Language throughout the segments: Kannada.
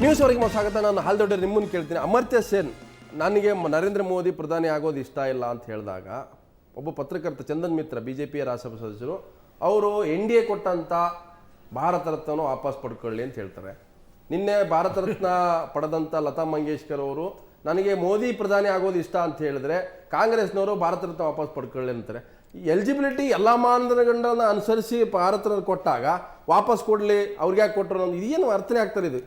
ನ್ಯೂಸ್ ಅವರಿಗೆ ಸ್ವಾಗತ. ನಾನು ಹಾಲ್ದೊಡ್ಡ ನಿಮ್ಮನ್ನು ಕೇಳ್ತೀನಿ. ಅಮರ್ತ್ಯ ಸೇನ್ ನನಗೆ ನರೇಂದ್ರ ಮೋದಿ ಪ್ರಧಾನಿ ಆಗೋದು ಇಷ್ಟ ಇಲ್ಲ ಅಂತ ಹೇಳಿದಾಗ ಒಬ್ಬ ಪತ್ರಕರ್ತ ಚಂದನ್ ಮಿತ್ರ ಬಿಜೆಪಿಯ ರಾಜ್ಯಸಭಾ ಸದಸ್ಯರು ಅವರು NDA ಕೊಟ್ಟಂತ ಭಾರತ ರತ್ನವನ್ನು ವಾಪಸ್ ಪಡ್ಕೊಳ್ಳಿ ಅಂತ ಹೇಳ್ತಾರೆ. ನಿನ್ನೆ ಭಾರತ ರತ್ನ ಪಡೆದಂತ ಲತಾ ಮಂಗೇಶ್ಕರ್ ಅವರು ನನಗೆ ಮೋದಿ ಪ್ರಧಾನಿ ಆಗೋದು ಇಷ್ಟ ಅಂತ ಹೇಳಿದ್ರೆ ಕಾಂಗ್ರೆಸ್ನವರು ಭಾರತ ರತ್ನ ವಾಪಸ್ ಪಡ್ಕೊಳ್ಳಿ ಅಂತಾರೆ. ಎಲಿಜಿಬಿಲಿಟಿ ಎಲ್ಲ ಮಾನದಂಡಗಳನ್ನ ಅನುಸರಿಸಿ ಭಾರತ ರತ್ನ ಕೊಟ್ಟಾಗ ವಾಪಸ್ ಕೊಡ್ಲಿ, ಅವ್ರಿಗೆ ಯಾಕೆ ಕೊಟ್ಟರು ಅನ್ನೋದು ಇದೇನು ಅರ್ಥನೇ ಆಗ್ತಾರೆ ಇದು?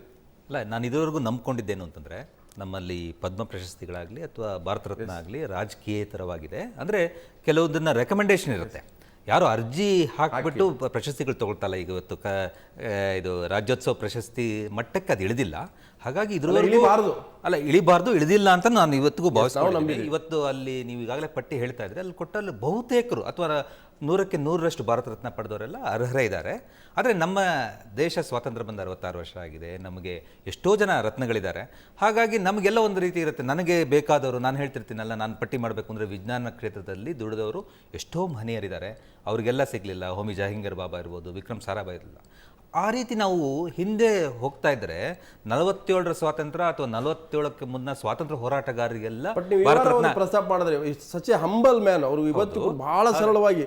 ಅಲ್ಲ, ನಾನು ಇದುವರೆಗೂ ನಂಬ್ಕೊಂಡಿದ್ದೇನು ಅಂತಂದರೆ, ನಮ್ಮಲ್ಲಿ ಪದ್ಮ ಪ್ರಶಸ್ತಿಗಳಾಗಲಿ ಅಥವಾ ಭಾರತ ರತ್ನ ಆಗಲಿ ರಾಜಕೀಯೇತರವಾಗಿದೆ. ಅಂದರೆ ಕೆಲವುದನ್ನು ರೆಕಮೆಂಡೇಶನ್ ಇರುತ್ತೆ. ಯಾರು ಅರ್ಜಿ ಹಾಕಿಬಿಟ್ಟು ಪ್ರಶಸ್ತಿಗಳು ತಗೊಳ್ತಲ್ಲ. ಈಗ ಇವತ್ತು ಇದು ರಾಜ್ಯೋತ್ಸವ ಪ್ರಶಸ್ತಿ ಮಟ್ಟಕ್ಕೆ ಅದು ಇಳಿದಿಲ್ಲ. ಹಾಗಾಗಿ ಇದ್ರವರೆಗೂ ಇಳಿಬಾರ್ದು, ಇಳಿದಿಲ್ಲ ಅಂತ ನಾನು ಇವತ್ತಿಗೂ ಭಾವಿಸ್ತೀನಿ. ಇವತ್ತು ಅಲ್ಲಿ ನೀವು ಈಗಾಗಲೇ ಪಟ್ಟಿ ಹೇಳ್ತಾ ಇದ್ರೆ ಅಲ್ಲಿ ಕೊಟ್ಟಲ್ಲಿ ಬಹುತೇಕರು ಅಥವಾ 100ಕ್ಕೆ 100ರಷ್ಟು ಭಾರತ ರತ್ನ ಪಡೆದವರೆಲ್ಲ ಅರ್ಹರೇ ಇದ್ದಾರೆ. ಆದರೆ ನಮ್ಮ ದೇಶ ಸ್ವಾತಂತ್ರ್ಯ ಬಂದ 66 ವರ್ಷ ಆಗಿದೆ. ನಮಗೆ ಎಷ್ಟೋ ಜನ ರತ್ನಗಳಿದ್ದಾರೆ. ಹಾಗಾಗಿ ನಮಗೆಲ್ಲ ಒಂದು ರೀತಿ ಇರುತ್ತೆ. ನನಗೆ ಬೇಕಾದವರು, ನಾನು ಹೇಳ್ತಿರ್ತೀನಲ್ಲ, ನಾನು ಪಟ್ಟಿ ಮಾಡಬೇಕು ಅಂದರೆ ವಿಜ್ಞಾನ ಕ್ಷೇತ್ರದಲ್ಲಿ ದುಡಿದವರು ಎಷ್ಟೋ ಮಹನೀಯರಿದ್ದಾರೆ. ಅವರಿಗೆಲ್ಲ ಸಿಗಲಿಲ್ಲ. ಹೋಮಿ ಜಹಂಗೀರ್ ಬಾಬಾ ಇರ್ಬೋದು, ವಿಕ್ರಮ್ ಸಾರಾಭಾಯ್ ಇರಲಿಲ್ಲ. ಆ ರೀತಿ ನಾವು ಹಿಂದೆ ಹೋಗ್ತಾ ಇದ್ರೆ 47ರ ಸ್ವಾತಂತ್ರ್ಯ ಅಥವಾ 47ಕ್ಕೆ ಮುನ್ನ ಸ್ವಾತಂತ್ರ್ಯ ಹೋರಾಟಗಾರರಿಗೆಲ್ಲ ಪ್ರಸ್ತಾಪ ಮಾಡಿದ್ರೆ ಸಚ್ ಎ ಹಂಬಲ್ ಮ್ಯಾನ್ ಅವರು ಇವತ್ತು ಬಹಳ ಸರಳವಾಗಿ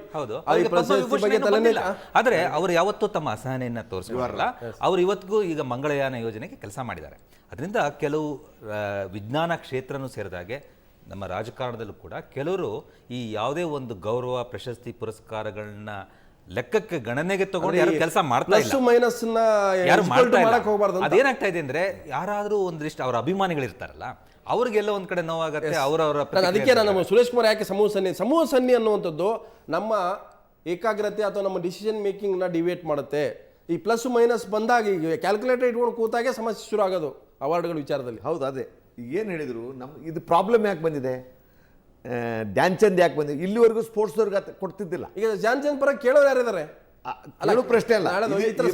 ಆದ್ರೆ ಅವರು ಯಾವತ್ತೂ ತಮ್ಮ ಅಸಹನೆಯನ್ನ ತೋರಿಸಿಲ್ಲ. ಅವರು ಇವತ್ತಿಗೂ ಈಗ ಮಂಗಳಯಾನ ಯೋಜನೆಗೆ ಕೆಲಸ ಮಾಡಿದ್ದಾರೆ. ಅದರಿಂದ ಕೆಲವು ವಿಜ್ಞಾನ ಕ್ಷೇತ್ರನೂ ಸೇರಿದಾಗೆ ನಮ್ಮ ರಾಜಕಾರಣದಲ್ಲೂ ಕೂಡ ಕೆಲವರು ಈ ಯಾವುದೇ ಒಂದು ಗೌರವ ಪ್ರಶಸ್ತಿ ಪುರಸ್ಕಾರಗಳನ್ನ ಲೆಕ್ಕಕ್ಕೆ ಗಣನೆಗೆ ತಗೊಂಡು ಯಾರು ಕೆಲಸ ಮಾಡ್ತಾ ಇಲ್ಲ. ಯಾರು ಮಾಡ್ತಾ ಇಲ್ಲ. ಅದೇನಾಗ್ತಾ ಇದೆ ಅಂದ್ರೆ, ಯಾರಾದ್ರೂ ಒಂದಿಷ್ಟು ಅವರ ಅಭಿಮಾನಿಗಳಿರ್ತಾರಲ್ಲ, ಅವ್ರಿಗೆಲ್ಲ ಒಂದ್ ಕಡೆ ನೋವಾಗತ್ತೆ. ಅವರವರ ಅದಕ್ಕೆ ನಾನು ಸುರೇಶ್ ಕುಮಾರ್ ಯಾಕೆ ಸಮೂಹ ಸನ್ನಿ ಅನ್ನುವಂಥದ್ದು ನಮ್ಮ ಏಕಾಗ್ರತೆ ಅಥವಾ ನಮ್ಮ ಡಿಸಿಷನ್ ಮೇಕಿಂಗ್ ನ ಡಿವೇಟ್ ಮಾಡುತ್ತೆ. ಈ ಪ್ಲಸ್ ಮೈನಸ್ ಬಂದಾಗ ಈಗ ಕ್ಯಾಲ್ಕುಲೇಟರ್ ಇಟ್ಕೊಂಡು ಕೂತಾಗೆ ಸಮಸ್ಯೆ ಶುರು ಆಗೋದು ಅವಾರ್ಡ್ಗಳ ವಿಚಾರದಲ್ಲಿ. ಹೌದು, ಅದೇ ಏನು ಹೇಳಿದ್ರು. ಇದು ಪ್ರಾಬ್ಲಮ್ ಯಾಕೆ ಬಂದಿದೆ, ಧ್ಯಾನ್ ಚಂದ್ ಯಾಕೆ ಬಂದಿದೆ? ಇಲ್ಲಿವರೆಗೂ ಸ್ಪೋರ್ಟ್ಸ್ದವ್ರಿಗೆ ಕೊಡ್ತಿದ್ದಿಲ್ಲ. ಈಗ ಧ್ಯಾನ್ ಚಂದ್ ಪರ ಕೇಳೋರು ಯಾರಿದ್ದಾರೆ? ಕೇಳೋ ಪ್ರಶ್ನೆ ಅಲ್ಲ.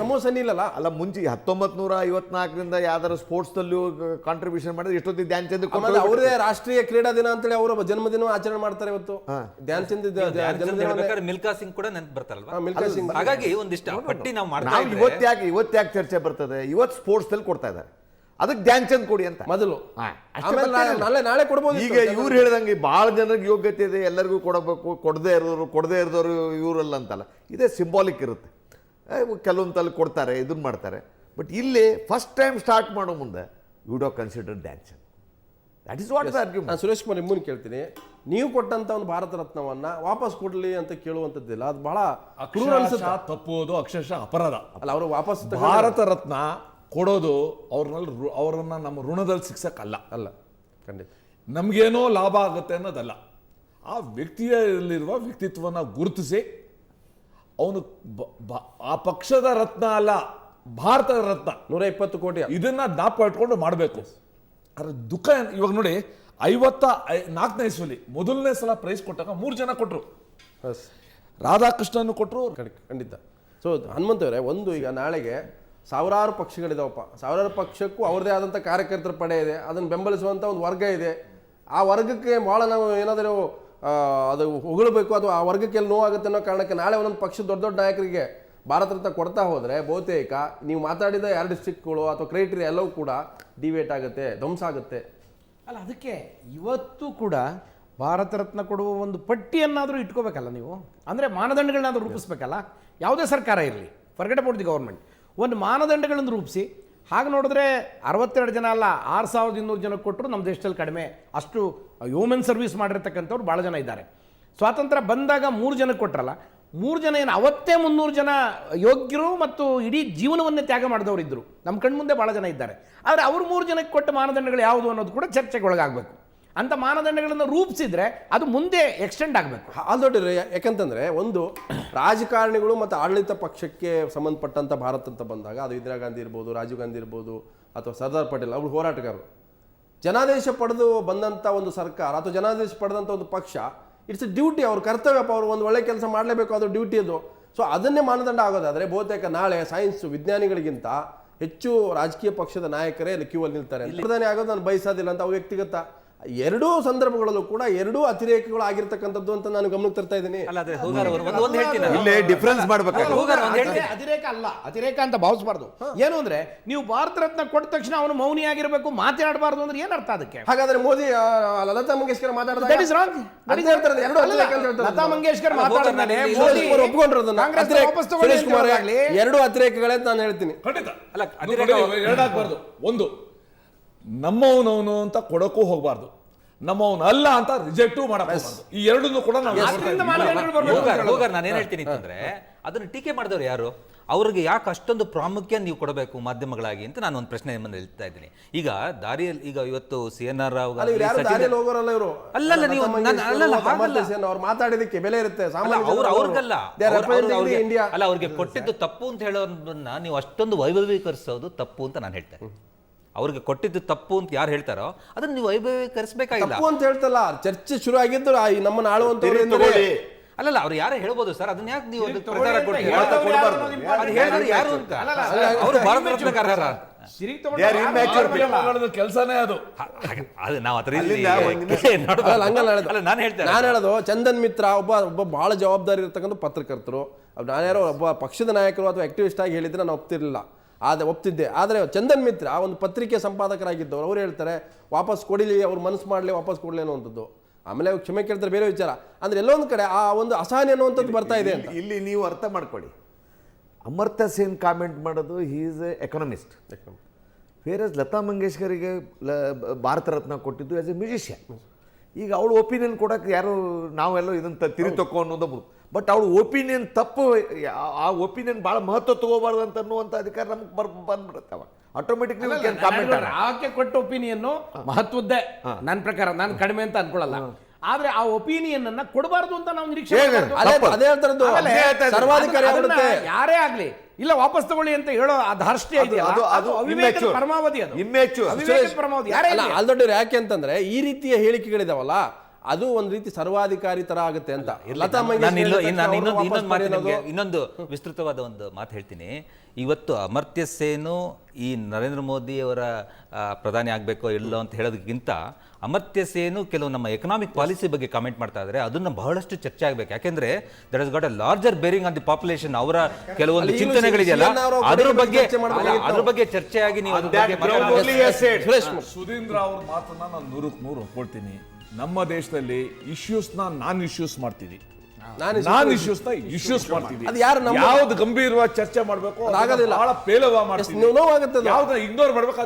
ಸಮೂಹ ಸನ್ನಿ ಇಲ್ಲಲ್ಲ. ಅಲ್ಲ, ಮುಂಚೆ 1954ರಿಂದ ಯಾವ್ದಾರು ಸ್ಪೋರ್ಟ್ಸ್ದಲ್ಲೂ ಕಾಂಟ್ರಿಬ್ಯೂಷನ್ ಮಾಡಿದ್ರೆ ಎಷ್ಟೊತ್ತಿಗೆ ಧ್ಯಾನ್ ಚಂದ್ ಅವರೇ ರಾಷ್ಟ್ರೀಯ ಕ್ರೀಡಾ ದಿನ ಅಂತೇಳಿ ಅವರ ಜನ್ಮದಿನ ಆಚರಣೆ ಮಾಡ್ತಾರೆ. ಇವತ್ತು ಧ್ಯಾನ್ ಚಂದ್ ಮಿಲ್ಕಾ ಸಿಂಗ್ ಕೂಡ ನೆನಪು ಬರ್ತಾರಲ್ವಾ, ಮಿಲ್ಕಾ ಸಿಂಗ್. ಹಾಗಾಗಿ ಒಂದಿಷ್ಟು ಪಟ್ಟಿ ನಾವು ಮಾಡ್ತೀವಿ. ಇವತ್ತ್ಯಾಕೆ ಚರ್ಚೆ ಬರ್ತದೆ? ಇವತ್ತು ಸ್ಪೋರ್ಟ್ಸ್ ಅಲ್ಲಿ ಕೊಡ್ತಾ ಇದ್ದಾರೆ, ಅದಕ್ಕೆ ಧ್ಯಾನ್ ಚಂದ್ ಕೊಡಿ ಅಂತ ಮೊದಲು. ನಾಳೆ ಕೊಡ್ಬೋದು. ಈಗ ಇವ್ರು ಹೇಳಿದಂಗೆ ಬಹಳ ಜನರಿಗೆ ಯೋಗ್ಯತೆ ಇದೆ, ಎಲ್ಲರಿಗೂ ಕೊಡಬೇಕು, ಕೊಡದೇ ಇರೋರು ಇವರಲ್ಲ ಅಂತಲ್ಲ. ಇದೇ ಸಿಂಬಾಲಿಕ್ ಇರುತ್ತೆ. ಕೆಲವೊಂದು ತಲೆ ಕೊಡ್ತಾರೆ, ಇದನ್ನ ಮಾಡ್ತಾರೆ. ಬಟ್ ಇಲ್ಲಿ ಫಸ್ಟ್ ಟೈಮ್ ಸ್ಟಾರ್ಟ್ ಮಾಡೋ ಮುಂದೆ you do consider Dhyan Chand. That is what the argument. ನಾನು ಸುರೇಶ್ ಕುಮಾರ್ ನಿಮ್ಮನ್ನು ಕೇಳ್ತೀನಿ, ನೀವು ಕೊಟ್ಟಂತ ಒಂದು ಭಾರತ ರತ್ನವನ್ನ ವಾಪಸ್ ಕೊಡ್ಲಿ ಅಂತ ಕೇಳುವಂಥದ್ದಿಲ್ಲ. ಅದು ಬಹಳ ತಪ್ಪುವುದು, ಅಕ್ಷರಶಃ ಅಪರಾಧ. ಅಲ್ಲ, ಅವರು ವಾಪಸ್ ಭಾರತ ರತ್ನ ಕೊಡೋದು ಅವರನ್ನ ನಮ್ಮ ಋಣದಲ್ಲಿ ಸಿಕ್ಸಕ್ಕಲ್ಲ. ಅಲ್ಲ, ಖಂಡಿತ ನಮಗೇನೋ ಲಾಭ ಆಗುತ್ತೆ ಅನ್ನೋದಲ್ಲ. ಆ ವ್ಯಕ್ತಿಯಲ್ಲಿರುವ ವ್ಯಕ್ತಿತ್ವನ ಗುರುತಿಸಿ ಅವನು ಆ ಪಕ್ಷದ ರತ್ನ ಅಲ್ಲ, ಭಾರತದ ರತ್ನ 120 ಕೋಟಿ ಇದನ್ನ ಜ್ಞಾಪ ಇಟ್ಕೊಂಡು ಮಾಡಬೇಕು. ಅದ್ರ ದುಃಖ ಇವಾಗ ನೋಡಿ, 54ನೇ ಇಸ್ವಿಲಿ ಮೊದಲನೇ ಸಲ ಪ್ರೈಸ್ ಕೊಟ್ಟಾಗ 3 ಜನ ಕೊಟ್ಟರು. ರಾಧಾಕೃಷ್ಣನ್ ಕೊಟ್ಟರು. ಖಂಡಿತ. ಸೊ ಹನುಮಂತವ್ರೆ, ಒಂದು ಈಗ ನಾಳೆಗೆ ಸಾವಿರಾರು ಪಕ್ಷಗಳಿದಾವಪ್ಪ. ಸಾವಿರಾರು ಪಕ್ಷಕ್ಕೂ ಅವ್ರದೇ ಆದಂಥ ಕಾರ್ಯಕರ್ತರ ಪಡೆ ಇದೆ, ಅದನ್ನು ಬೆಂಬಲಿಸುವಂಥ ಒಂದು ವರ್ಗ ಇದೆ. ಆ ವರ್ಗಕ್ಕೆ ಭಾಳ ನಾವು ಏನಾದರೂ ಅದು ಹೊಗಳಬೇಕು ಅಥವಾ ಆ ವರ್ಗಕ್ಕೆ ಎಲ್ಲಿ ನೋವಾಗುತ್ತೆ ಅನ್ನೋ ಕಾರಣಕ್ಕೆ ನಾಳೆ ಒಂದೊಂದು ಪಕ್ಷದ ದೊಡ್ಡ ದೊಡ್ಡ ನಾಯಕರಿಗೆ ಭಾರತ ರತ್ನ ಕೊಡ್ತಾ ಹೋದರೆ ಬಹುತೇಕ ನೀವು ಮಾತಾಡಿದ 2 ಡಿಸ್ಟ್ರಿಕ್ಟ್ಗಳು ಅಥವಾ ಕ್ರೈಟೀರಿಯಾ ಎಲ್ಲವೂ ಕೂಡ ಡಿವೇಟ್ ಆಗುತ್ತೆ, ಧ್ವಂಸ ಆಗುತ್ತೆ. ಅಲ್ಲ, ಅದಕ್ಕೆ ಇವತ್ತು ಕೂಡ ಭಾರತ ರತ್ನ ಕೊಡುವ ಒಂದು ಪಟ್ಟಿಯನ್ನಾದರೂ ಇಟ್ಕೋಬೇಕಲ್ಲ ನೀವು. ಅಂದರೆ ಮಾನದಂಡಗಳನ್ನಾದರೂ ರೂಪಿಸ್ಬೇಕಲ್ಲ. ಯಾವುದೇ ಸರ್ಕಾರ ಇರಲಿ, ಫರ್ಗೆಟ್ ಅಬೌಟ್ ದಿ ಗೌರ್ಮೆಂಟ್, ಒಂದು ಮಾನದಂಡಗಳನ್ನು ರೂಪಿಸಿ. ಹಾಗೆ ನೋಡಿದ್ರೆ 62 ಜನ ಅಲ್ಲ, 6200 ಜನಕ್ಕೆ ಕೊಟ್ಟರು ನಮ್ಮ ದೇಶದಲ್ಲಿ ಕಡಿಮೆ. ಅಷ್ಟು ಹ್ಯೂಮನ್ ಸರ್ವಿಸ್ ಮಾಡಿರ್ತಕ್ಕಂಥವ್ರು ಭಾಳ ಜನ ಇದ್ದಾರೆ. ಸ್ವಾತಂತ್ರ್ಯ ಬಂದಾಗ 3 ಜನಕ್ಕೆ ಕೊಟ್ಟರಲ್ಲ, 3 ಜನ ಏನು ಅವತ್ತೇ 300 ಜನ ಯೋಗ್ಯರು ಮತ್ತು ಇಡೀ ಜೀವನವನ್ನೇ ತ್ಯಾಗ ಮಾಡಿದವರು ಇದ್ದರು. ನಮ್ಮ ಕಣ್ಮುಂದೆ ಭಾಳ ಜನ ಇದ್ದಾರೆ. ಆದರೆ ಅವರು 3 ಜನಕ್ಕೆ ಕೊಟ್ಟ ಮಾನದಂಡಗಳು ಯಾವುದು ಅನ್ನೋದು ಕೂಡ ಚರ್ಚೆಗೆ ಒಳಗಾಗಬೇಕು. ಅಂತ ಮಾನದಂಡಗಳನ್ನು ರೂಪಿಸಿದ್ರೆ ಅದು ಮುಂದೆ ಎಕ್ಸ್ಟೆಂಡ್ ಆಗಬೇಕು. ಆಲ್ದೊಡ್ಡಿ, ಯಾಕಂತಂದ್ರೆ ಒಂದು ರಾಜಕಾರಣಿಗಳು ಮತ್ತು ಆಡಳಿತ ಪಕ್ಷಕ್ಕೆ ಸಂಬಂಧಪಟ್ಟಂಥ ಭಾರತ ಅಂತ ಬಂದಾಗ ಅದು ಇಂದಿರಾ ಗಾಂಧಿ ಇರ್ಬೋದು, ರಾಜೀವ್ ಗಾಂಧಿ ಇರ್ಬೋದು, ಅಥವಾ ಸರ್ದಾರ್ ಪಟೇಲ್, ಅವರು ಹೋರಾಟಗಾರರು. ಜನಾದೇಶ ಪಡೆದು ಬಂದಂಥ ಒಂದು ಸರ್ಕಾರ ಅಥವಾ ಜನಾದೇಶ ಪಡೆದಂಥ ಒಂದು ಪಕ್ಷ, ಇಟ್ಸ್ ಎ ಡ್ಯೂಟಿ, ಅವ್ರ ಕರ್ತವ್ಯಪ್ಪ. ಅವರು ಒಂದು ಒಳ್ಳೆ ಕೆಲಸ ಮಾಡಲೇಬೇಕು, ಅದು ಡ್ಯೂಟಿ ಅದು. ಸೊ ಅದನ್ನೇ ಮಾನದಂಡ ಆಗೋದಾದರೆ ಬಹುತೇಕ ನಾಳೆ ಸೈನ್ಸ್ ವಿಜ್ಞಾನಿಗಳಿಗಿಂತ ಹೆಚ್ಚು ರಾಜಕೀಯ ಪಕ್ಷದ ನಾಯಕರೇ ಅಲ್ಲಿ ಕ್ಯೂ ಅಲ್ಲಿ ನಿಲ್ತಾರೆ. ಪ್ರಧಾನಿ ಆಗೋದು ನಾನು ಬಯಸೋದಿಲ್ಲ ಅಂತ ಅವ್ರು ವ್ಯಕ್ತಿಗತ ಎರಡೂ ಸಂದರ್ಭಗಳಲ್ಲೂ ಕೂಡ ಎರಡೂ ಅತಿರೇಕಗಳು ಆಗಿರ್ತಕ್ಕಂಥದ್ದು ಅಂತ ನಾನು ಗಮನಕ್ಕೆ ತರ್ತಾ ಇದ್ದೀನಿ. ಅಲ್ಲ ಅದೇ ಹೋಗಾರ್ ಅವರು ಒಂದು ಹೇಳ್ತೀನಿ ನಾನು. ಇಲ್ಲೇ ಡಿಫ್ರೆನ್ಸ್ ಮಾಡ್ಬೇಕಾಗುತ್ತೆ. ಹೋಗಾರ್ ಒಂದು ಹೇಳ್ತೀನಿ. ಅತಿರೇಕ ಅಲ್ಲ, ಅತಿರೇಕ ಅಂತ ಭಾವಿಸಬಾರ್ದು. ಏನು ಅಂದ್ರೆ ನೀವು ಭಾರತ ರತ್ನ ಕೊಟ್ಟ ತಕ್ಷಣ ಅವನು ಮೌನಿಯಾಗಿರ್ಬೇಕು, ಮಾತನಾಡಬಾರ್ದು ಅಂದ್ರೆ ಏನ್ ಅರ್ಥ ಅದಕ್ಕೆ? ಹಾಗಾದ್ರೆ ಮೋದಿ ಲತಾ ಮಂಗೇಶ್ಕರ್ ಮಾತಾಡಿದಾಗ That is wrong. That is ಹೇಳ್ತಾರೆ, ಎರಡು ಅತಿರೇಕ ಅಂತ ಹೇಳ್ತಾರೆ. ಲತಾ ಮಂಗೇಶ್ಕರ್ ಮಾತಾಡಿದ್ಮೇಲೆ ಸುರೇಶ್ ಕುಮಾರ್ ಒಪ್ಕೊಂಡ್ರು ಅದನ್ನ. ಕಾಂಗ್ರೆಸ್ ಅತಿರೇಕ- ವಾಪಸ್ ತಗೊಳ್ಳಿ ಸುರೇಶ್ ಕುಮಾರ್ ಅಂತ ಹೇಳೋದಾಗ್ಲಿ. ಎರಡು ಅತಿರೇಕಗಳೇ ಅಂತ ನಾನು ಹೇಳ್ತೀನಿ. ಖಂಡಿತ ಅಲ್ಲ, ನೋಡಿ, ಅತಿರೇಕ- ಎರಡಾಗಬಾರ್ದು. ಒಂದು, ನಮ್ಮವನವನು ಅಂತ ಕೊಡಕ್ಕೂ ಹೋಗ್ಬಾರ್ದು, ನಮ್ಮವನು ಅಲ್ಲ ಅಂತ ರಿಜೆಕ್ಟು ಮಾಡಕ್ ಹೋಗ್ಬಾರ್ದು. ಈ ಎರಡನ್ನೂ ಕೂಡ ನಾವು ಅದರಿಂದ ಮಾನದಂಡಗಳು ಬರ್ಬೇಕು ಅಂತ ಹೇಳೋದು. ಹೋಗಾರ್ ನಾನು ಏನ್ ಹೇಳ್ತೀನಿ ಅಂತಂದ್ರೆ, ಅದನ್ನ ಟೀಕೆ ಮಾಡಿದವ್ರು ಯಾರು? ಅವ್ರಿಗೆ ಯಾಕೆ ಅಷ್ಟೊಂದು ಪ್ರಾಮುಖ್ಯ ನೀವು ಕೊಡಬೇಕು ಮಾಧ್ಯಮಗಳು ಅಂತ ನಾನು ಒಂದು ಪ್ರಶ್ನೆ ನಿಮ್ಮನ್ನು ಹೇಳ್ತಾ ಇದ್ದೀನಿ. ಈಗ ದಾರಿಯಲ್ಲಿ ಈಗ ಇವತ್ತು CNR ರಾವ್ ಅಲ್ಲಿ ಇವ್ರು ಯಾರು ದಾರಿಯಲ್ಲಿ ಹೋಗೋರಲ್ಲ ಇವರು. ಅಲ್ಲಲ್ಲ, ನೀವು ಅಲ್ಲಲ್ಲ, ಹಾಗಲ್ಲ. ಅವ್ರು ಮಾತಾಡಿದಕ್ಕೆ ಬೆಲೆ ಇರುತ್ತೆ. ಅವ್ರಿಗಲ್ಲ, ಇಂಡಿಯಾ ಅಲ್ಲ, ಅವ್ರಿಗೆ ಕೊಟ್ಟಿದ್ದು ತಪ್ಪು ಅಂತ ಹೇಳೋದನ್ನ ನೀವು ಅಷ್ಟೊಂದು ವೈಭವೀಕರಿಸೋದು ತಪ್ಪು ಅಂತ ನಾನು ಹೇಳ್ತೇನೆ. ಅವ್ರಿಗೆ ಕೊಟ್ಟಿದ್ದು ತಪ್ಪು ಅಂತ ಯಾರು ಹೇಳ್ತಾರೋ ಅದನ್ನ ನೀವು ವೈಭವೀಕರಿಸಬೇಕಾಗಿಲ್ಲ. ತಪ್ಪು ಅಂತ ಹೇಳ್ತಲ್ಲ, ಚರ್ಚೆ ಶುರು ಆಗಿದ್ದು ನಮ್ಮನ್ನ ಆಳುವಂತವ್ರು ತಗೊಳ್ಳಿ. ಅಲ್ಲಲ್ಲ, ಅವ್ರು ಯಾರು ಹೇಳ್ಬೋದು ಸರ್, ಅದನ್ನ ಯಾಕೆ ನೀವು ಒಂದು ತಗೊಳ್ಳಿ ಪ್ರಚಾರ ಅಂತ ಕೊಡ್ತೀರಿ? ಹೇಳ್ದವ್ರು ಯಾರು ಕೊಡ್ಬಾರ್ದು. ಅನ್ನೋದು important. ಅದು ಹೇಳಿದ್ರು ಯಾರು ಅಂತ? ಅವರು ಭಾರತ ರತ್ನಕ್ಕೆ ಅರ್ಹರ. ಸಿರಿ They are immature people. ಕೆಲಸನೇ ಅದು. ಅದು ನಾವು ಅದ್ರ ಅಲ್ಲಿಂದ ಅಲ್ಲ, ನಾನು ಹೇಳ್ತೇನೆ, ನಾನು ಹೇಳೋದು ಚಂದನ್ ಮಿತ್ರ ಒಬ್ಬ ಬಹಳ ಜವಾಬ್ದಾರಿ ಇರ್ತಕ್ಕಂಥ ಪತ್ರಕರ್ತರು. ನಾನ್ಯಾರೋ ಒಬ್ಬ ಪಕ್ಷದ ನಾಯಕರು ಅಥವಾ ಆಕ್ಟಿವಿಸ್ಟ್ ಆಗಿ ಹೇಳಿದ್ರೆ ನಾನು ಒಪ್ತಿದ್ದೆ. ಆದರೆ ಚಂದನ್ ಮಿತ್ರ ಒಂದು ಪತ್ರಿಕೆ ಸಂಪಾದಕರಾಗಿದ್ದವರು, ಅವ್ರು ಹೇಳ್ತಾರೆ ವಾಪಸ್ ಕೊಡಿಲಿ, ಅವ್ರು ಮನಸ್ಸು ಮಾಡಲಿ, ವಾಪಸ್ ಕೊಡಲಿ ಅನ್ನುವಂಥದ್ದು. ಆಮೇಲೆ ಕ್ಷಮೆ ಕೇಳ್ತಾರೆ, ಬೇರೆ ವಿಚಾರ. ಅಂದ್ರೆ ಎಲ್ಲೊಂದು ಕಡೆ ಆ ಒಂದು ಅಸಹನೆ ಅನ್ನುವಂಥದ್ದು ಬರ್ತಾ ಇದೆ ಅಂತ. ಇಲ್ಲಿ ನೀವು ಅರ್ಥ ಮಾಡ್ಕೊಳ್ಳಿ, ಅಮರ್ತ್ಯ ಸೇನ್ ಕಾಮೆಂಟ್ ಮಾಡೋದು he is A economist. ವೇರಸ್ Lata ಮಂಗೇಶ್ಕರಿಗೆ Bharat Ratna ಕೊಟ್ಟಿದ್ದು ಆಸ್ ಎ ಮ್ಯೂಸಿಷಿಯನ್. ಈಗ ಅವಳು ಒಪಿನಿಯನ್ ಕೊಡೋಕೆ ಯಾರು ನಾವೆಲ್ಲೋ ಇದನ್ನು ತಿರಿ ತಕ್ಕೋ ಅನ್ನೋದು. ಬಟ್ ಅವಳು ಒಪಿನಿಯನ್ ತಪ್ಪು, ಆ ಒಪಿನಿಯನ್ ಭಾಳ ಮಹತ್ವ ತಗೋಬಾರ್ದು ಅಂತ ಅನ್ನುವಂಥ ಅಧಿಕಾರ ನಮ್ಗೆ ಬಂದ್ಬಿಡುತ್ತೆ. ಅವಾಗ ಆಟೋಮೆಟಿಕ್ಲಿ ಕಾಮೆಂಟ್ ಆಕೆ ಕೊಟ್ಟ ಒಪಿನಿಯನ್ ಮಹತ್ವದ್ದೇ ನನ್ನ ಪ್ರಕಾರ. ನಾನು ಕಡಿಮೆ ಅಂತ ಅನ್ಕೊಳ್ಳಲ್ಲ, ಆದ್ರೆ ಆ ಒಪಿನಿಯನ್ ಅನ್ನ ಕೊಡಬಾರ್ದು ಅಂತ ನಾವು ನಿರೀಕ್ಷೆ ಮಾಡಬಾರ್ದು. ಅದೇ ಹೇಳ್ತಾರದ್ದು, ಸರ್ವಾಧಿಕಾರಿ ಅದನ್ನ ಆಗುತ್ತೆ. ಯಾರೇ ಆಗ್ಲಿ ಇಲ್ಲ ವಾಪಸ್ ತಗೊಳ್ಳಿ ಅಂತ ಹೇಳೋ ಆ ಧಾರ್ಷ್ಟ್ಯ ಇದೆಯಲ್ಲ, ಅದು ಅವಿವೇಕದ ಪರಮಾವಧಿ. ಅದು ಅವಿವೇಕದ ಪರಮಾವಧಿ. ಯಾರೇ ಅಲ್ಲ, ಆಲ್ದೊಡ್ಡವ್ರು ಯಾಕೆ ಅಂತಂದ್ರೆ ಈ ರೀತಿಯ ಹೇಳಿಕೆಗಳಿದಾವಲ್ಲ, ಅದು ಒಂದ್ ರೀತಿ ಸರ್ವಾಧಿಕಾರಿ ತರ ಆಗುತ್ತೆ ಅಂತ. ಲತಾ ಇನ್ನೊಂದು ವಿಸ್ತೃತವಾದ ಒಂದು ಮಾತು ಹೇಳ್ತೀನಿ. ಇವತ್ತು ಅಮರ್ತ್ಯ ಸೇನು ಈ ನರೇಂದ್ರ ಮೋದಿ ಅವರ ಪ್ರಧಾನಿ ಆಗಬೇಕೋ ಇಲ್ಲೋ ಅಂತ ಹೇಳೋದಕ್ಕಿಂತ ಅಮರ್ತ್ಯ ಸೇನು ಕೆಲವು ನಮ್ಮ ಎಕನಾಮಿಕ್ ಪಾಲಿಸಿ ಬಗ್ಗೆ ಕಾಮೆಂಟ್ ಮಾಡ್ತಾ ಇದ್ದಾರೆ. ಅದನ್ನ ಬಹಳಷ್ಟು ಚರ್ಚೆ ಆಗಬೇಕು. ಯಾಕೆಂದ್ರೆ that has got a larger bearing on the population. ಅವರ ಕೆಲವೊಂದು ಚಿಂತನೆಗಳಿದೆಯಲ್ಲ, ಅದ್ರ ಬಗ್ಗೆ ಚರ್ಚೆಯಾಗಿ ನೀವು ಅದ್ರ ಬಗ್ಗೆ ಸುಧೀಂದ್ರ ಅವ್ರ ಮಾತನ್ನ ನಾನು 100ಕ್ಕೆ 100 ಒಪ್ಕೊಳ್ತೀನಿ. ನಮ್ಮ ದೇಶದಲ್ಲಿ ಇಶ್ಯೂಸ್ನ ನಾನ್ ಇಶ್ಯೂಸ್ ಮಾಡ್ತೀವಿ, ನಾನ್ ಇಶ್ಯೂಸ್ನ ಇಶ್ಯೂಸ್ ಮಾಡ್ತೀವಿ. ಅದು ಯಾರು ಯಾವ್ದು ಗಂಭೀರವಾಗಿ ಚರ್ಚೆ ಮಾಡ್ಬೇಕು ಆಗೋದಿಲ್ಲ. ಬಹಳ ಪೇಲವ ಮಾಡ್ತೀವಿ, ನೋವಾಗುತ್ತೆ. ಯಾವ್ದನ್ನ ಇಗ್ನೋರ್ ಮಾಡ್ಬೇಕು,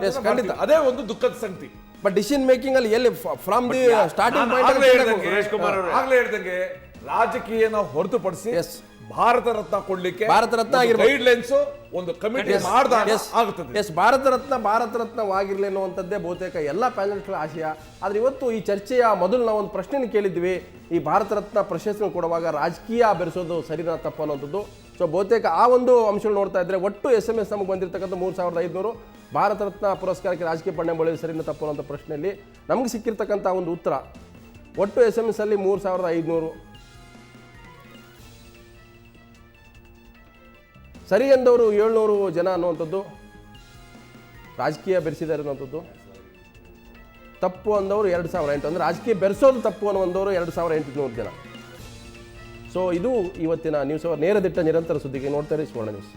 ಅದೇ ಒಂದು ದುಃಖದ ಸಂಗತಿ. ಬಟ್ ಡಿಸಿಷನ್ ಮೇಕಿಂಗ್ ಅಲ್ಲಿ ಎಲ್ಲಿ from the starting Suresh Kumar ಆಗ್ಲೇ ಹೇಳ್ದಂಗೆ ರಾಜಕೀಯನ ಹೊರತುಪಡಿಸಿ ಭಾರತ ರತ್ನ ಕೊಡ್ಲಿಕ್ಕೆ ಭಾರತ ರತ್ನ ಗೈಡ್ ಲೈನ್ಸ್ ಒಂದು ಕಮಿಟಿ ಮಾಡಿದಾಗ ಆಗುತ್ತದೆ. ಭಾರತ ರತ್ನವಾಗಿರ್ಲಿ ಅನ್ನುವಂಥದ್ದೇ ಬಹುತೇಕ ಎಲ್ಲ ಪ್ಯಾನಲ್ಗಳ ಆಶಯ. ಆದ್ರೆ ಇವತ್ತು ಈ ಚರ್ಚೆಯ ಮೊದಲು ನಾವು ಒಂದು ಪ್ರಶ್ನೆ ಕೇಳಿದ್ವಿ, ಈ ಭಾರತ ರತ್ನ ಪ್ರಶಸ್ತಿ ಕೊಡುವಾಗ ರಾಜಕೀಯ ಬೆರೆಸೋದು ಸರಿನಾ ತಪ್ಪು ಅನ್ನೋಂಥದ್ದು. ಸೊ ಬಹುತೇಕ ಆ ಒಂದು ಅಂಶಗಳು ನೋಡ್ತಾ ಇದ್ರೆ ಒಟ್ಟು SMS ನಮಗೆ ಬಂದಿರತಕ್ಕಂಥ 3500 ಭಾರತ ರತ್ನ ಪುರಸ್ಕಾರಕ್ಕೆ ರಾಜಕೀಯ ಪಂಡೆ ಬಳಯೋದು ಸರಿನಾ ತಪ್ಪು ಅನ್ನೋ ಪ್ರಶ್ನೆಯಲ್ಲಿ ನಮ್ಗೆ ಸಿಕ್ಕಿರ್ತಕ್ಕಂಥ ಒಂದು ಉತ್ತರ, ಒಟ್ಟು SMS ಅಲ್ಲಿ 3500 ಸರಿ ಎಂದವರು 700 ಜನ ಅನ್ನುವಂಥದ್ದು, ರಾಜಕೀಯ ಬೆರೆಸಿದ್ದಾರೆ ಅನ್ನುವಂಥದ್ದು. ತಪ್ಪು ಅಂದವರು 2008, ಅಂದರೆ ರಾಜಕೀಯ ಬೆರೆಸೋದು ತಪ್ಪು ಅನ್ನುವಂಥವರು 2800 ಜನ. ಸೊ ಇದು ಇವತ್ತಿನ ನ್ಯೂಸ್ ಅವರ್ ನೇರ ದಿಟ್ಟ ನಿರಂತರ ಸುದ್ದಿಗೆ ನೋಡ್ತಾರೆ ಸುವರ್ಣ ನ್ಯೂಸ್.